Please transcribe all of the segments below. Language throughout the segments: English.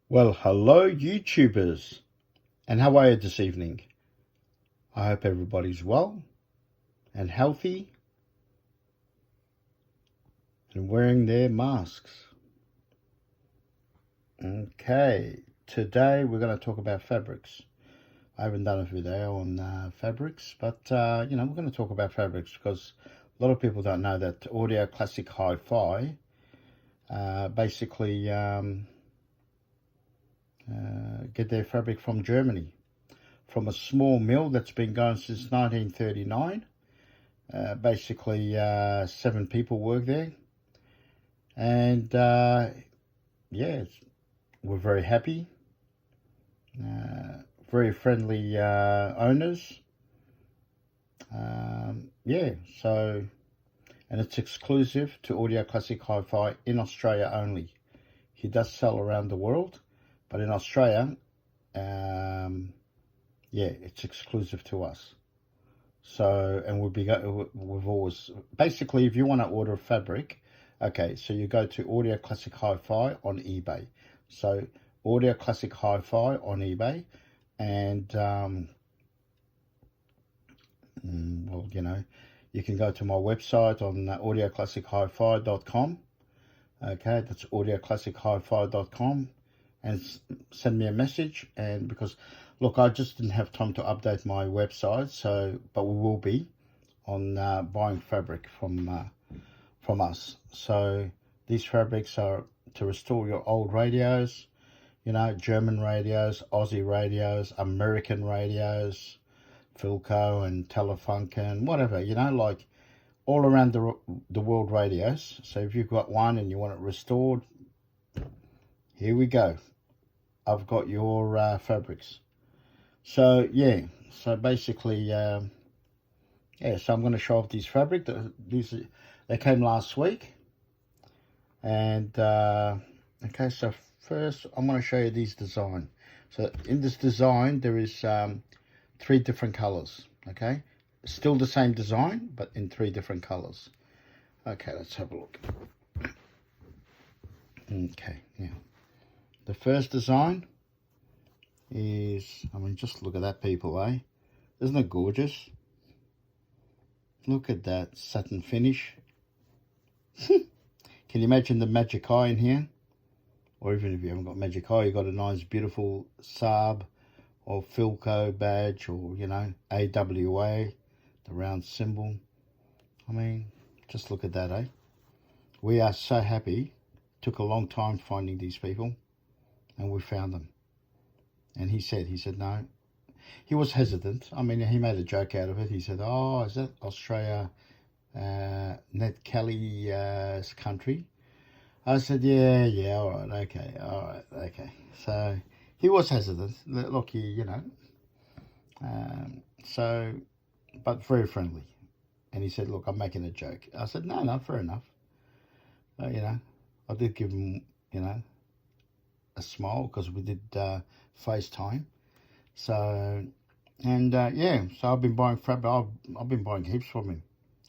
Well, hello, YouTubers, and how are you this evening? I hope everybody's well and healthy and wearing their masks. Okay, today we're going to talk about fabrics. I haven't done a video on fabrics, but we're going to talk about fabrics because a lot of people don't know that Audio Classic Hi-Fi basically get their fabric from Germany, from a small mill that's been going since 1939. Basically, 7 people work there, and yeah, we're very happy. Very friendly owners. Yeah, so, and it's exclusive to Audio Classic Hi-Fi in Australia only. He does sell around the world, but in Australia, yeah, it's exclusive to us. So, and we've always, basically, if you want to order fabric, okay, so you go to Audio Classic Hi-Fi on eBay. So, Audio Classic Hi-Fi on eBay, and, well, you can go to my website on audioclassichifi.com. Okay, that's audioclassichifi.com, and send me a message. And because, look, I just didn't have time to update my website, so, but we will be on buying fabric from us. So these fabrics are to restore your old radios, German radios, Aussie radios, American radios, Philco and Telefunken, whatever, like all around the world radios. So if you've got one and you want it restored, here we go. I've got your fabrics. So yeah, so basically, yeah, so I'm going to show off these fabric. They came last week. And okay, so first I'm going to show you these design. So in this design there is 3 different colors. Okay, still the same design but in 3 different colors. Okay, let's have a look. Okay, now the first design is, just look at that, people, eh? Isn't it gorgeous? Look at that satin finish. Can you imagine the Magic Eye in here? Or even if you haven't got Magic Eye, you've got a nice beautiful Saab or Philco badge, or AWA, the round symbol. Just look at that, eh? We are so happy. Took a long time finding these people, and we found them. And he said no. He was hesitant. He made a joke out of it. He said, "Oh, is that Australia, Ned Kelly's country?" I said, yeah, all right, okay. So he was hesitant. Look, so, but very friendly. And he said, look, I'm making a joke. I said, no, fair enough. I did give him, a smile because we did FaceTime. So, and yeah, so I've been buying fabric. I've been buying heaps from him.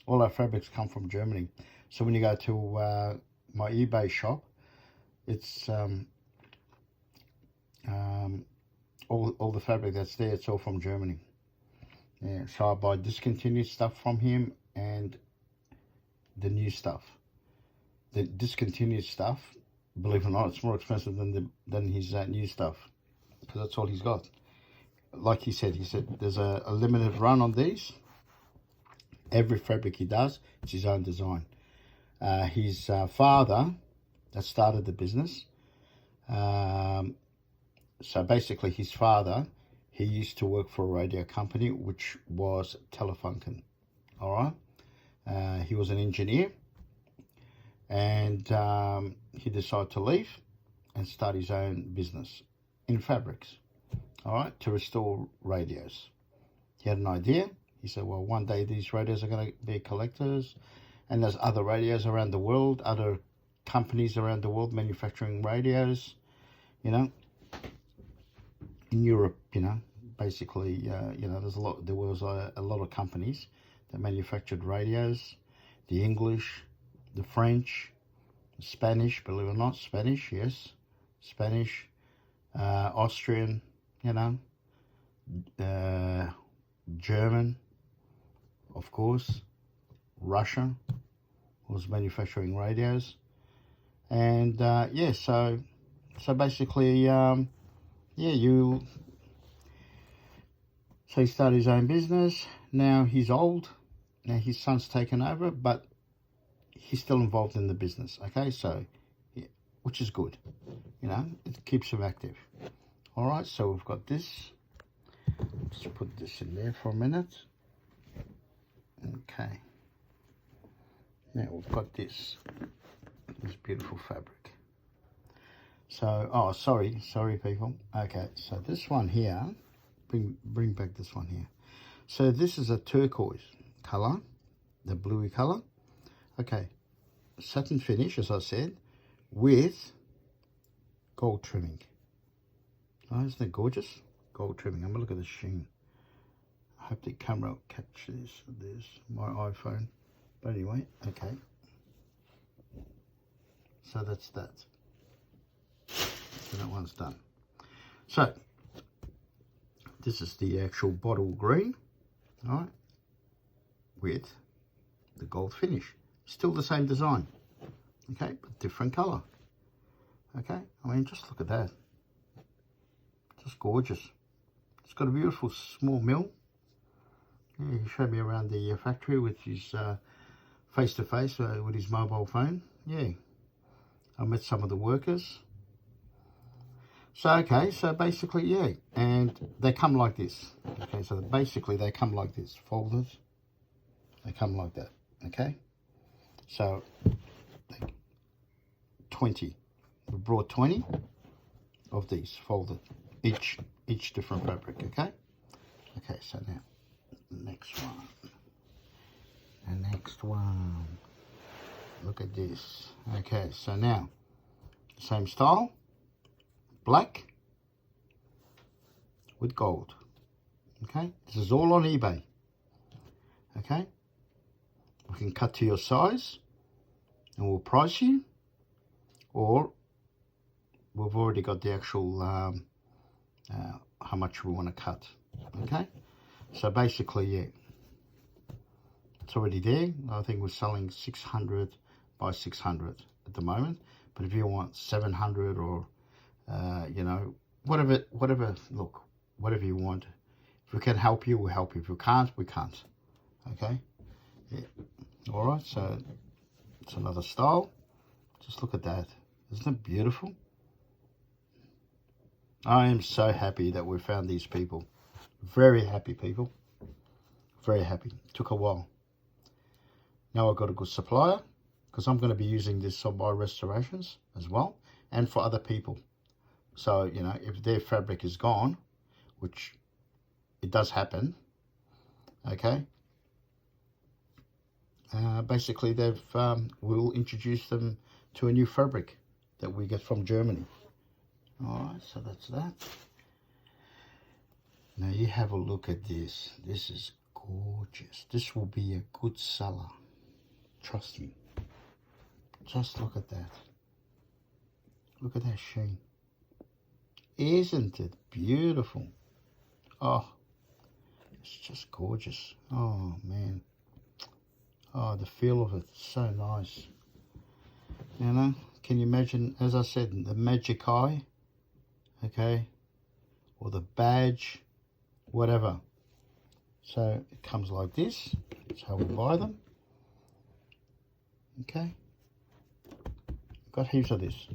All our fabrics come from Germany. So when you go to my eBay shop, it's all the fabric that's there, it's all from Germany. Yeah, so I buy discontinued stuff from him and the new stuff. The discontinued stuff, believe it or not, it's more expensive than his new stuff, because that's all he's got. Like he said there's a limited run on these. Every fabric he does, it's his own design. His father that started the business. So basically his father, he used to work for a radio company, which was Telefunken. All right. He was an engineer, and he decided to leave and start his own business in fabrics. All right, to restore radios. He had an idea. He said, well, one day these radios are going to be collectors, and there's other radios around the world, other companies around the world manufacturing radios, in Europe, basically, there was a lot of companies that manufactured radios, the English, the French, the Spanish, believe it or not, Spanish, yes, Spanish, Austrian, you know, German, of course, Russia was manufacturing radios. And yeah, so basically, so he started his own business. Now he's old. Now his son's taken over, but he's still involved in the business. Okay, so yeah, which is good. You know, it keeps him active. All right, so we've got this. Just put this in there for a minute. Okay. Now we've got this beautiful fabric. So, oh, sorry people. Okay, so this one here, bring back this one here. So this is a turquoise color, the bluey color. Okay, satin finish, as I said, with gold trimming. Oh, isn't it gorgeous? Gold trimming. I'm gonna look at the sheen. I hope the camera will catch this. There's my iPhone. But anyway, okay. So that's that. So that one's done. So this is the actual bottle green, all right, with the gold finish. Still the same design, okay, but different color. Okay, I mean, just look at that. Just gorgeous. It's got a beautiful small mill. Yeah, he showed me around the factory with his face-to-face with his mobile phone. Yeah, I met some of the workers. So, okay, so basically, yeah, and they come like this. Okay, so basically they come like this, folded. They come like that, okay? So, 20. We brought 20 of these folded, each different fabric, okay? Okay, so now, the next one. The next one. Look at this. Okay, so now, same style. Black with gold. Okay, this is all on eBay. Okay, we can cut to your size and we'll price you, or we've already got the actual how much we want to cut. Okay, so basically, yeah, it's already there. I think we're selling 600 by 600 at the moment, but if you want 700 or you know, whatever, look, whatever you want. If we can help you, we'll help you. If we can't, we can't. Okay? Yeah. All right, so it's another style. Just look at that. Isn't it beautiful? I am so happy that we found these people. Very happy people. Very happy. Took a while. Now I've got a good supplier, because I'm going to be using this on my restorations as well, and for other people. So, you know, if their fabric is gone, which it does happen, okay, basically we'll introduce them to a new fabric that we get from Germany. All right, so that's that. Now you have a look at this. This is gorgeous. This will be a good seller. Trust me. Just look at that. Look at that sheen. Isn't it beautiful? Oh, it's just gorgeous. Oh, man. Oh, the feel of it, so nice. You know, can you imagine, as I said, the magic eye, okay, or the badge, whatever. So it comes like this. That's how we buy them. Okay. Got heaps of this.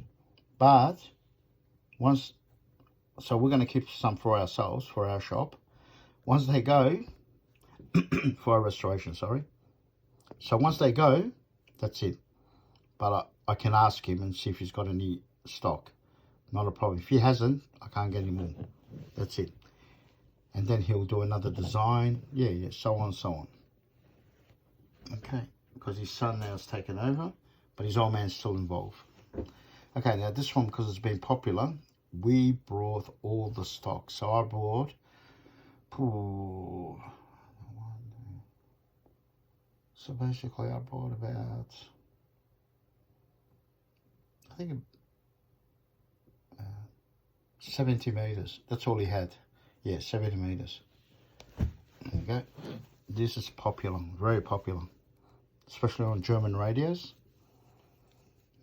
But once, so we're going to keep some for ourselves, for our shop. Once they go, for our restoration, sorry. So once they go, that's it. But I can ask him and see if he's got any stock. Not a problem. If he hasn't, I can't get any more. That's it. And then he'll do another design. Yeah, so on and so on. Okay, because his son now has taken over, but his old man's still involved. Okay, now this one, because it's been popular, we brought all the stock. So I brought, so basically I bought about, I think 70 meters. That's all he had. Yeah, 70 meters. There you go. This is popular, very popular, especially on German radios.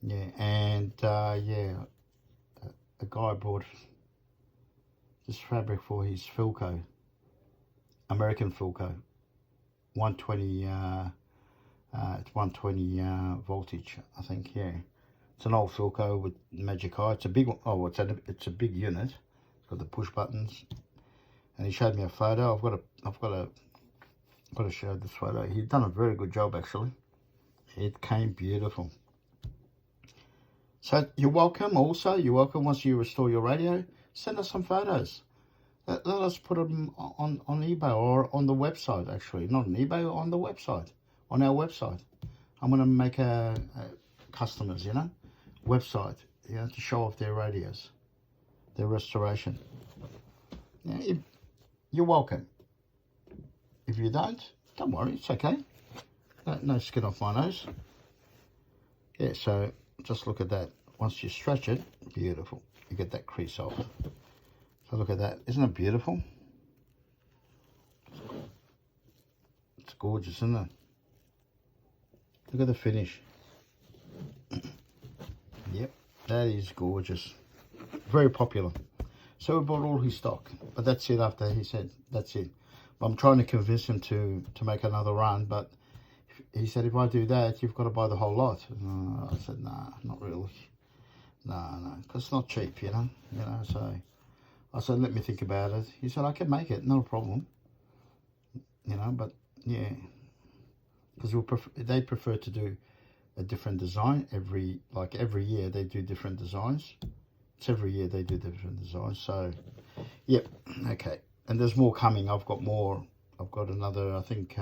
Yeah, and yeah, a guy bought this fabric for his Philco, American Philco, 120. It's 120 voltage, I think. Yeah, it's an old Philco with Magic Eye. It's a big one. Oh, it's a big unit. It's got the push buttons. And he showed me a photo. I've got to show this photo. He'd done a very good job, actually. It came beautiful. So you're welcome. Also, you're welcome. Once you restore your radio, send us some photos. Let us put them on eBay or on the website. Actually, not on eBay, on the website, on our website. I'm gonna make a customers, you know, website, you know, to show off their radios, their restoration. Yeah, you're welcome. If you don't worry, it's okay. No skin off my nose. Yeah, so just look at that. Once you stretch it, beautiful. You get that crease off. So look at that. Isn't it beautiful? It's gorgeous, isn't it? Look at the finish. Yep, that is gorgeous. Very popular. So we bought all his stock, but that's it. After he said that's it. But I'm trying to convince him to make another run, but he said if I do that, you've got to buy the whole lot. I said nah, not really. No, because it's not cheap, you know. So I said let me think about it. He said I can make it, no problem. You know, but yeah, because they prefer to do a different design every year. They do different designs. It's every year they do different designs. So yep, okay. And there's more coming. I've got more. I've got another, I think,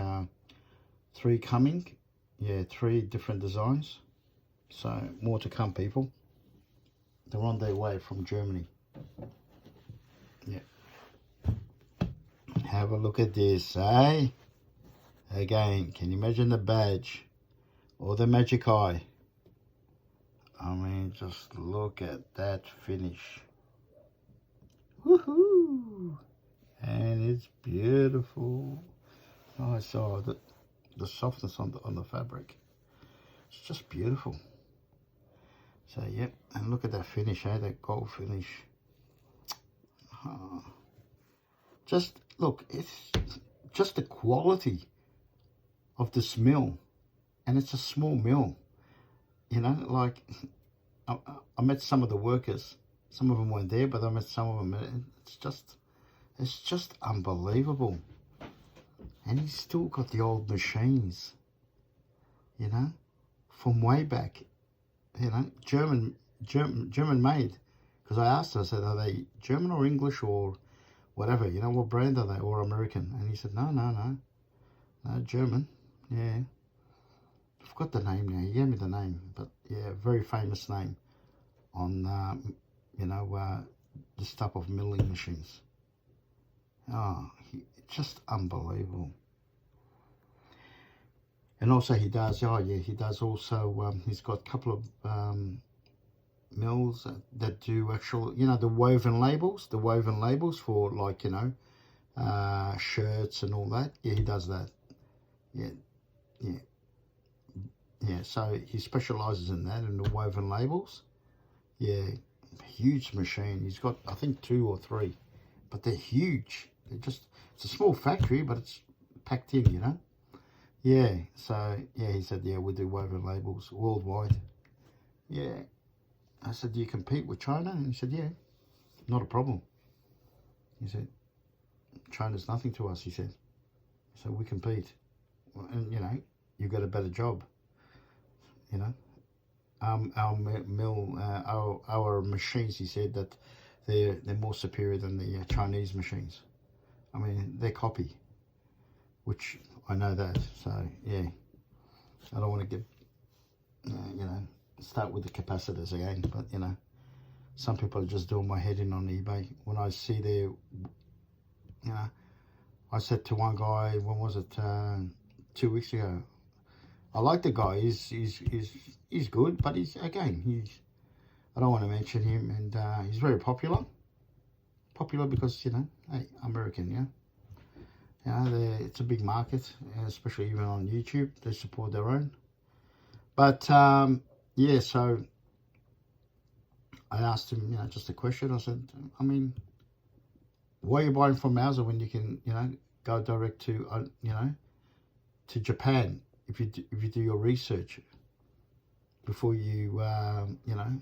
3 coming. Yeah, 3 different designs. So more to come, people. They're on their way from Germany. Yeah. Have a look at this, eh? Again, can you imagine the badge or the Magic Eye? I mean, just look at that finish. Woohoo! And it's beautiful. Oh, I saw the softness on the fabric. It's just beautiful. So yep, and look at that finish, eh? That gold finish. Just look, it's just the quality of this mill, and it's a small mill. You know, like I met some of the workers. Some of them weren't there, but I met some of them. It's just unbelievable. And he's still got the old machines, you know, from way back, you know, German made. Because I asked her, I said, are they German or English or whatever, you know, what brand are they, or American? And he said, no, German, yeah. I forgot the name now, he gave me the name, but yeah, very famous name on, you know, this type of milling machines. Oh, just unbelievable. And also he does, he does also, he's got a couple of mills that do actual, you know, the woven labels for, like, you know, shirts and all that. Yeah, he does that. Yeah, so he specializes in that, in the woven labels. Yeah, huge machine. He's got, I think, 2 or 3, but they're huge. It's a small factory, but it's packed in, you know. Yeah, so yeah, he said, yeah, we do woven labels worldwide. Yeah, I said, do you compete with China? And he said, yeah, not a problem. He said, China's nothing to us, he said. So we compete, and you know, you got a better job. You know, our mill, our machines, he said that they're more superior than the Chinese machines. I mean, they're copy, which I know that. So yeah, I don't want to get, you know, start with the capacitors again. But you know, some people are just doing my head in on eBay. When I see their, you know, I said to one guy, when was it? 2 weeks ago. I like the guy. He's good, but he's I don't want to mention him, and he's very popular. popular because, you know, hey, American, yeah. You know, it's a big market, especially even on YouTube. They support their own. But, yeah, so I asked him, you know, just a question. I said, I mean, why are you buying from Mauser when you can, you know, go direct to, you know, to Japan if you do your research before you, you know,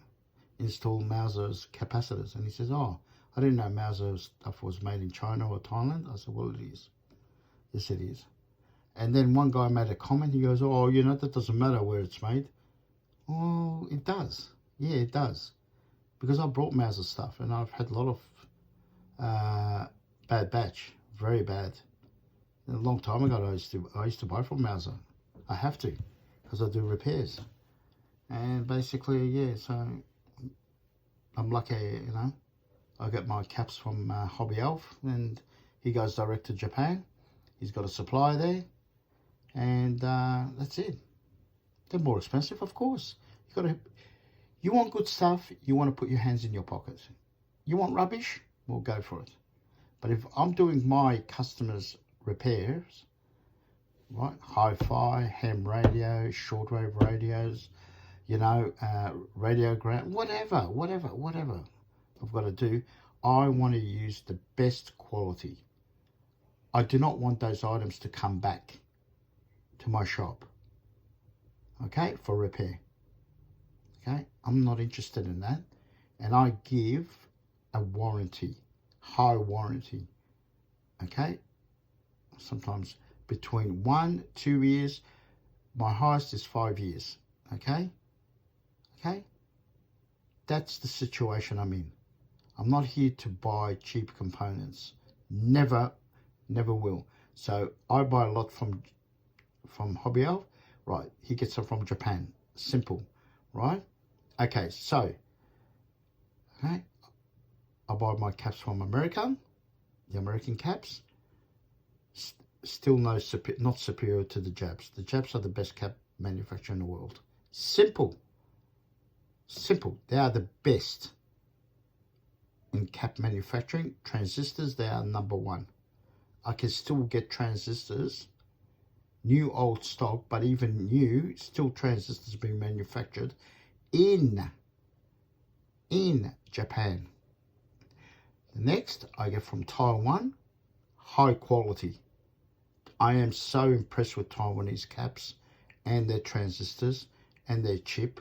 install Mauser's capacitors? And he says, oh, I didn't know Mauser's stuff was made in China or Thailand. I said, well, it is. Yes, it is. And then one guy made a comment. He goes, oh, you know, that doesn't matter where it's made. Oh, it does. Yeah, it does. Because I brought Mauser stuff and I've had a lot of bad batch, very bad. A long time ago, I used to buy from Mauser. I have to, because I do repairs. And basically, yeah, so I'm lucky, you know. I get my caps from Hobby Elf, and he goes direct to Japan. He's got a supply there, and that's it. They're more expensive, of course. You want good stuff, you want to put your hands in your pockets. You want rubbish? Well, go for it. But if I'm doing my customers' repairs, right, hi-fi, ham radio, shortwave radios, you know, radiogram, whatever I've got to do, I want to use the best quality. I do not want those items to come back to my shop, okay, for repair. Okay, I'm not interested in that. And I give a warranty, high warranty, okay? Sometimes between 1-2 years, my highest is 5 years, okay? Okay? That's the situation I'm in. I'm not here to buy cheap components. Never will. So I buy a lot from Hobby Elf. Right, he gets them from Japan. Simple, right? Okay, so, okay, I buy my caps from America, the American caps. Still not superior to the Japs. The Japs are the best cap manufacturer in the world. Simple. They are the best in cap manufacturing. Transistors, they are number one. I can still get transistors, new old stock, but even new, still transistors being manufactured in Japan. The next I get from Taiwan, high quality. I am so impressed with Taiwanese caps and their transistors and their chip.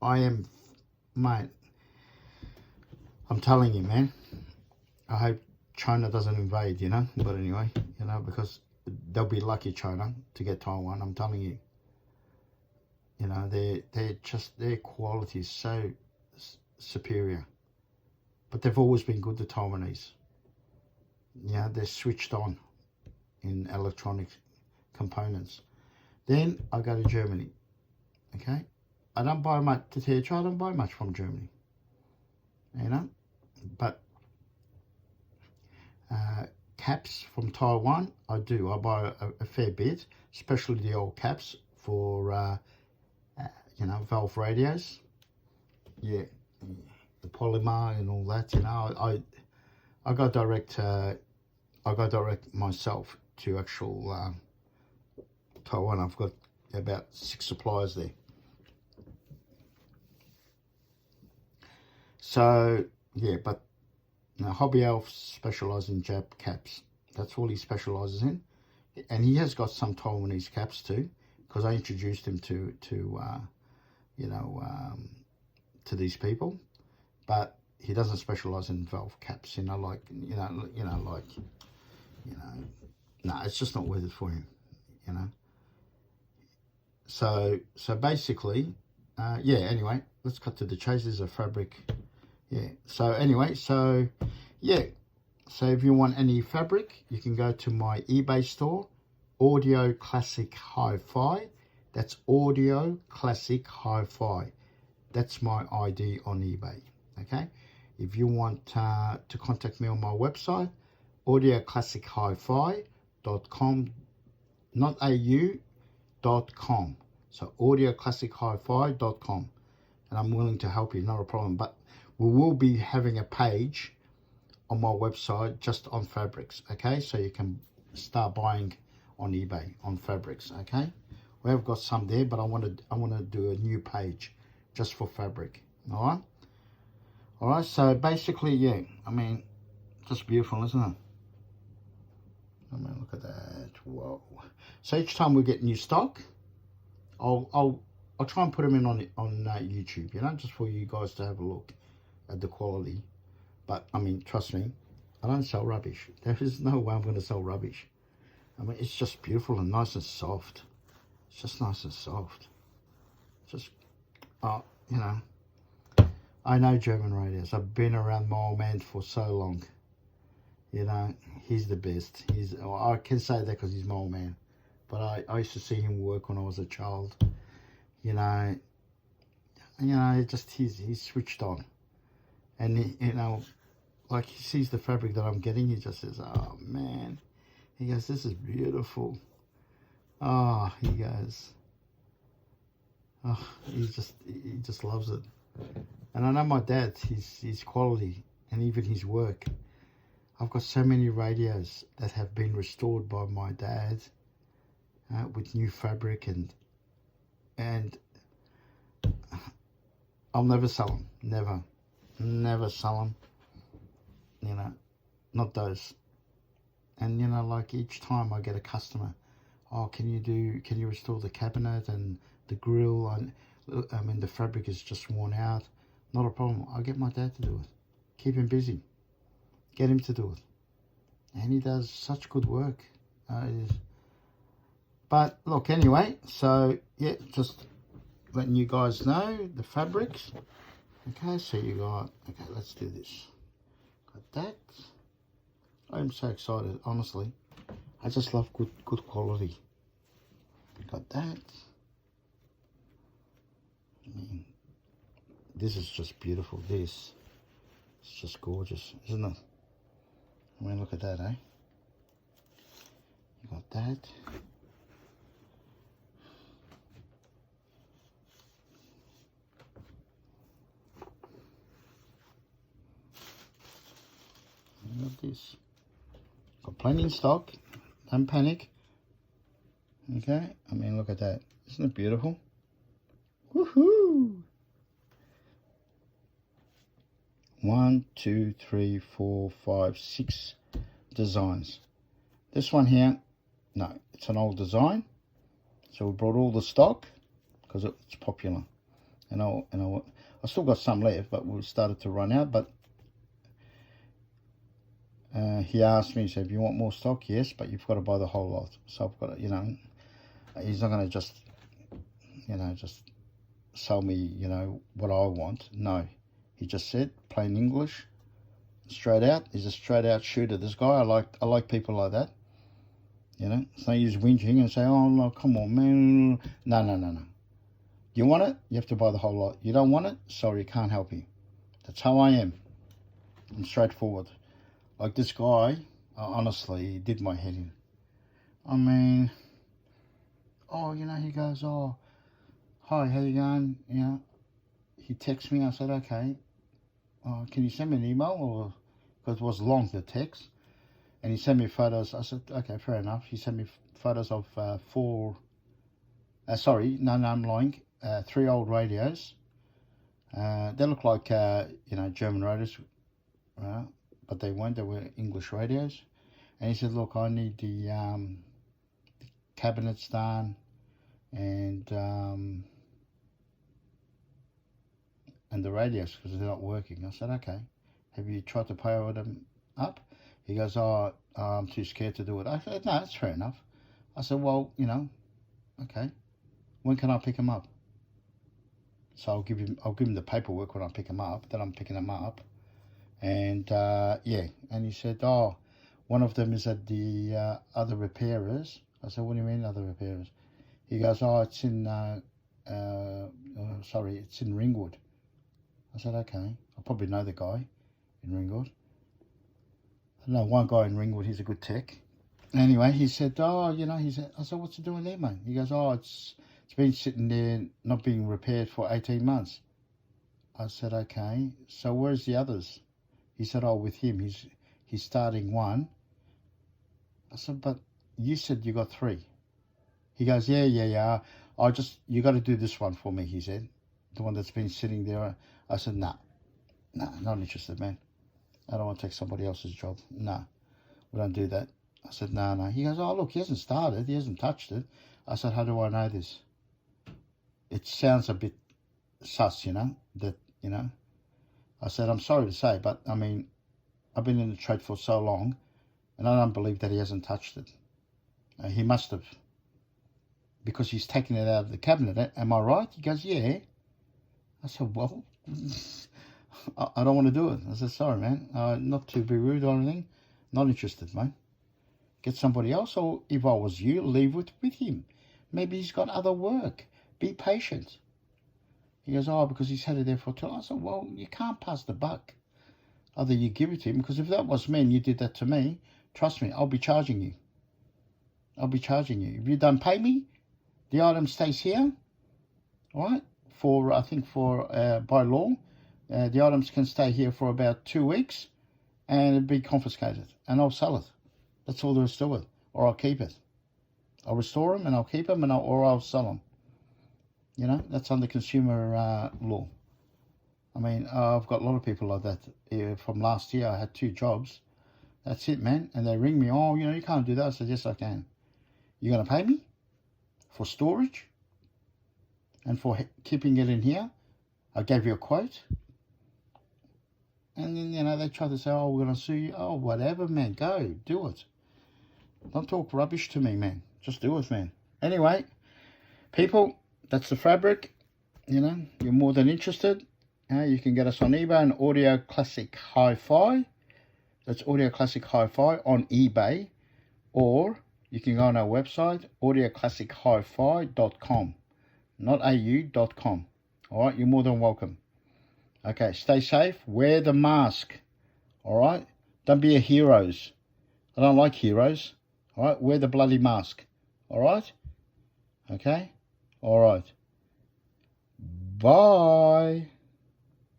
Mate, I'm telling you, man, I hope China doesn't invade, you know, but anyway, you know, because they'll be lucky, China, to get Taiwan, I'm telling you. You know, their quality is so superior. But they've always been good, the Taiwanese. Yeah, they're switched on in electronic components. Then I go to Germany, okay? I don't buy much, to tell you the truth, I don't buy much from Germany, you know? But caps from Taiwan, I do. I buy a fair bit, especially the old caps for, you know, valve radios. Yeah, the polymer and all that, you know. I go direct myself to actual Taiwan. I've got about 6 suppliers there. So yeah, but now Hobby Elf specialises in Jap caps. That's all he specialises in, and he has got some Taiwanese caps too, because I introduced him to you know, to these people. But he doesn't specialise in valve caps, you know, like no, it's just not worth it for him, you know. So basically, yeah. Anyway, let's cut to the chase. There's a fabric. Yeah, so anyway, so yeah, so if you want any fabric, you can go to my eBay store, Audio Classic Hi-Fi. That's Audio Classic Hi-Fi. That's my ID on eBay, okay? If you want to contact me on my website, audioclassichifi.com, not au.com. So audioclassichifi.com, and I'm willing to help you, not a problem. But we will be having a page on my website just on fabrics, okay? So you can start buying on eBay on fabrics, okay? We have got some there, but I want to do a new page just for fabric. All right. So basically, yeah, I mean, just beautiful, isn't it? I mean, look at that. Whoa. So each time we get new stock, I'll try and put them in on YouTube, you know, just for you guys to have a look at the quality. But I mean, trust me, I don't sell rubbish. There is no way I'm going to sell rubbish. I mean, it's just beautiful and nice and soft. It's just nice and soft. Just, you know, I know German radios. I've been around my old man for so long. You know, he's the best. I can say that because he's my old man. But I used to see him work when I was a child. You know, just he's switched on. And, you know, like he sees the fabric that I'm getting, he just says, oh, man. He goes, this is beautiful. Oh, he goes, oh, he just loves it. And I know my dad, his quality and even his work. I've got so many radios that have been restored by my dad with new fabric, and I'll never sell them. Never sell them. You know, not those. And you know, like each time I get a customer, oh, can you restore the cabinet and the grill? I mean, the fabric is just worn out. Not a problem. I'll get my dad to do it. Keep him busy. Get him to do it. And he does such good work. But look, anyway, so yeah, just letting you guys know the fabrics. Okay, so you got, okay, let's do this. Got that. I'm so excited, honestly. I just love good quality. Got that. I mean, this is just beautiful. It's just gorgeous, isn't it? I mean, look at that, eh? You got that. You got this. Got plenty in stock. Don't panic. Okay, I mean, look at that. Isn't it beautiful? Woohoo! 1, 2, 3, 4, 5, 6 designs. This one here, no, it's an old design. So we brought all the stock because it's popular. And I still got some left, but we started to run out. But he asked me, he said, "Do you want more stock?" Yes, but you've got to buy the whole lot. So I've got to, you know, he's not going to just, you know, just sell me, you know, what I want. No. He just said, plain English, straight out. He's a straight out shooter. This guy, I like people like that. You know, it's no use whinging and say, oh, no, come on, man. No. You want it? You have to buy the whole lot. You don't want it? Sorry, can't help you. That's how I am. I'm straightforward. Like this guy, honestly, he did my head in. I mean, oh, you know, he goes, oh, hi, how you going? You know, he texts me. I said, okay. Can you send me an email? Or because it was long, the text. And he sent me photos. I said, okay, fair enough. He sent me photos of I'm lying. 3 old radios. They look like, you know, German radios. But they weren't. They were English radios. And he said, look, I need the cabinets done. And the radios because they're not working. I said, okay. Have you tried to power them up? He goes, oh, I'm too scared to do it. I said, no, that's fair enough. I said, well, you know, okay. When can I pick them up? So I'll give him the paperwork when I pick them up. Then I'm picking them up. And yeah, and he said, oh, one of them is at the other repairers. I said, what do you mean other repairers? He goes, oh, it's in it's in Ringwood. I said, okay. I probably know the guy in Ringwood. I know one guy in Ringwood, he's a good tech. Anyway, he said, oh, you know, I said, what's it doing there, mate? He goes, oh, it's been sitting there not being repaired for 18 months. I said, okay, so where's the others? He said, oh, with him, he's starting one. I said, but you said you got 3. He goes, yeah. You got to do this one for me, he said. The one that's been sitting there. I said, nah, not interested, man. I don't want to take somebody else's job. Nah, we don't do that. I said, no. He goes, oh, look, he hasn't started. He hasn't touched it. I said, how do I know this? It sounds a bit sus, that. I said, I'm sorry to say, but, I mean, I've been in the trade for so long, and I don't believe that he hasn't touched it. He must have, because he's taken it out of the cabinet. Am I right? He goes, yeah. I said, well, I don't want to do it. I said, sorry, man. Not to be rude or anything. Not interested, mate. Get somebody else, or if I was you, leave with him. Maybe he's got other work. Be patient. He goes, oh, because he's had it there for too long. I said, well, you can't pass the buck. Either you give it to him, because if that was me and you did that to me, trust me, I'll be charging you. If you don't pay me, the item stays here, all right? I think by law, the items can stay here for about 2 weeks and it'll be confiscated, and I'll sell it. That's all there is to it. Or I'll keep it. I'll restore them and I'll keep them, or I'll sell them. That's under consumer law. I mean, I've got a lot of people like that. From last year, I had 2 jobs. That's it, man. And they ring me, oh, you can't do that. I said, yes, I can. You're going to pay me for storage and for keeping it in here? I gave you a quote. And then, they try to say, oh, we're going to sue you. Oh, whatever, man. Go. Do it. Don't talk rubbish to me, man. Just do it, man. Anyway, people, that's the fabric. You're more than interested. You can get us on eBay and Audio Classic Hi-Fi. That's Audio Classic Hi-Fi on eBay. Or you can go on our website, audioclassichifi.com. Not au.com. All right, you're more than welcome. Okay, stay safe. Wear the mask. All right? Don't be a heroes. I don't like heroes. All right? Wear the bloody mask. All right? Okay? All right. Bye.